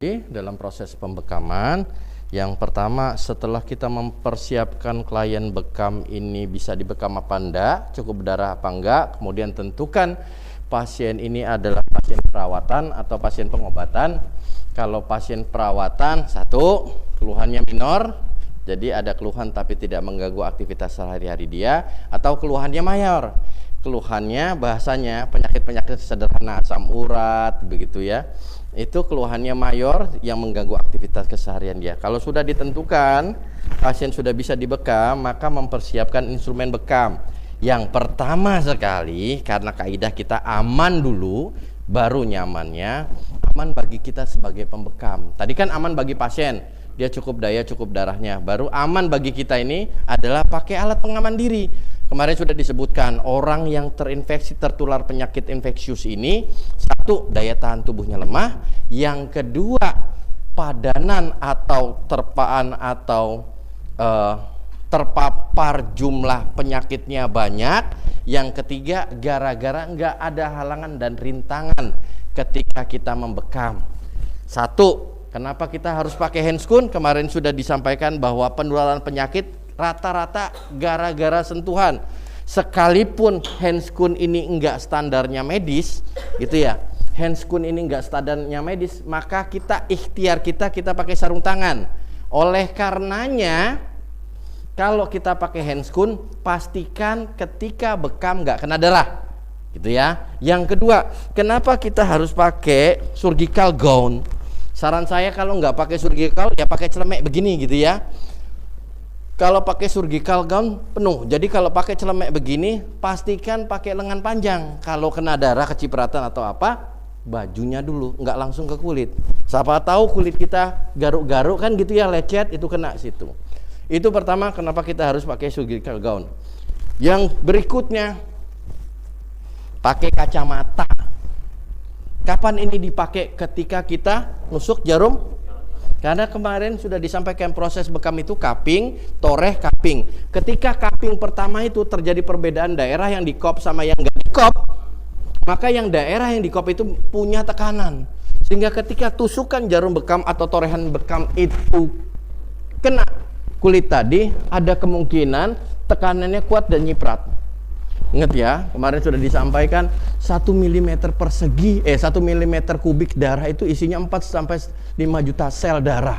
Dalam proses pembekaman, yang pertama setelah kita mempersiapkan klien bekam ini bisa dibekam apa enggak, cukup darah apa enggak, kemudian tentukan pasien ini adalah pasien perawatan atau pasien pengobatan. Kalau pasien perawatan, satu, keluhannya minor, jadi ada keluhan tapi tidak mengganggu aktivitas sehari-hari dia, atau keluhannya mayor, keluhannya bahasanya penyakit-penyakit sederhana, asam urat, begitu ya. Itu keluhannya mayor yang mengganggu aktivitas keseharian dia. Kalau sudah ditentukan pasien sudah bisa dibekam, maka mempersiapkan instrumen bekam. Yang pertama sekali, karena kaidah kita aman dulu baru nyamannya, aman bagi kita sebagai pembekam. Tadi kan aman bagi pasien, dia cukup daya cukup darahnya. Baru aman bagi kita ini adalah pakai alat pengaman diri. Kemarin sudah disebutkan, orang yang terinfeksi tertular penyakit infeksius ini, satu, daya tahan tubuhnya lemah. Yang kedua, padanan atau terpaan atau terpapar jumlah penyakitnya banyak. Yang ketiga, gara-gara nggak ada halangan dan rintangan ketika kita membekam. Satu, kenapa kita harus pakai handscoon? Kemarin sudah disampaikan bahwa penularan penyakit rata-rata gara-gara sentuhan. Sekalipun handscoon ini enggak standarnya medis, gitu ya. Handscoon ini enggak standarnya medis, maka kita ikhtiar kita pakai sarung tangan. Oleh karenanya, kalau kita pakai handscoon, pastikan ketika bekam enggak kena darah, gitu ya. Yang kedua, kenapa kita harus pakai surgical gown? Saran saya kalau enggak pakai surgical, ya pakai celemek begini, gitu ya. Kalau pakai surgical gown penuh. Jadi kalau pakai celemek begini, pastikan pakai lengan panjang. Kalau kena darah, kecipratan atau apa, bajunya dulu, nggak langsung ke kulit. Siapa tahu kulit kita garuk-garuk kan gitu ya, lecet, itu kena situ. Itu pertama kenapa kita harus pakai surgical gown. Yang berikutnya, pakai kacamata. Kapan ini dipakai? Ketika kita nusuk jarum. Karena kemarin sudah disampaikan proses bekam itu cupping, toreh, cupping. Ketika cupping pertama itu terjadi perbedaan daerah yang di cup sama yang nggak di cup, maka yang daerah yang di cup itu punya tekanan. Sehingga ketika tusukan jarum bekam atau torehan bekam itu kena kulit tadi, ada kemungkinan tekanannya kuat dan nyiprat. Ingat ya, kemarin sudah disampaikan 1 mm persegi, 1 mm kubik darah itu isinya 4 sampai 5 juta sel darah.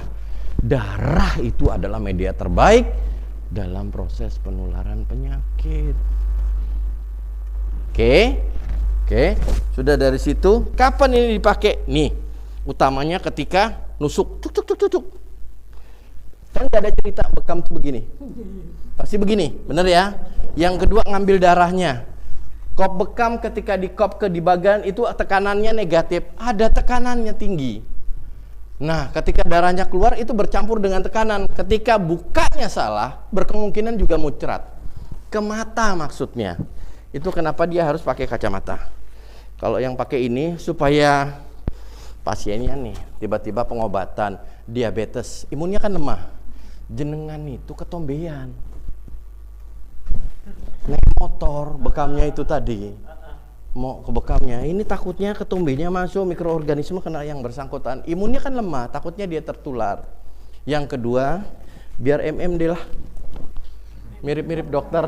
Darah itu adalah media terbaik dalam proses penularan penyakit. Oke. Sudah dari situ, kapan ini dipakai? Nih, utamanya ketika nusuk, cuk. Kan nggak ada cerita bekam tuh begini. Pasti begini, bener ya? Yang kedua, ngambil darahnya. Kop bekam ketika di kop ke di bagian itu tekanannya negatif, ada tekanannya tinggi. Nah, ketika darahnya keluar itu bercampur dengan tekanan. Ketika bukanya salah, berkemungkinan juga muncrat ke mata maksudnya. Itu kenapa dia harus pakai kacamata. Kalau yang pakai ini supaya pasiennya nih tiba-tiba pengobatan diabetes, imunnya kan lemah. Jenengan itu ketombean. Naik motor, bekamnya itu tadi mau ke bekamnya, ini takutnya ketumbenya masuk mikroorganisme kena yang bersangkutan, imunnya kan lemah, takutnya dia tertular. Yang kedua, biar MMD lah, mirip-mirip dokter.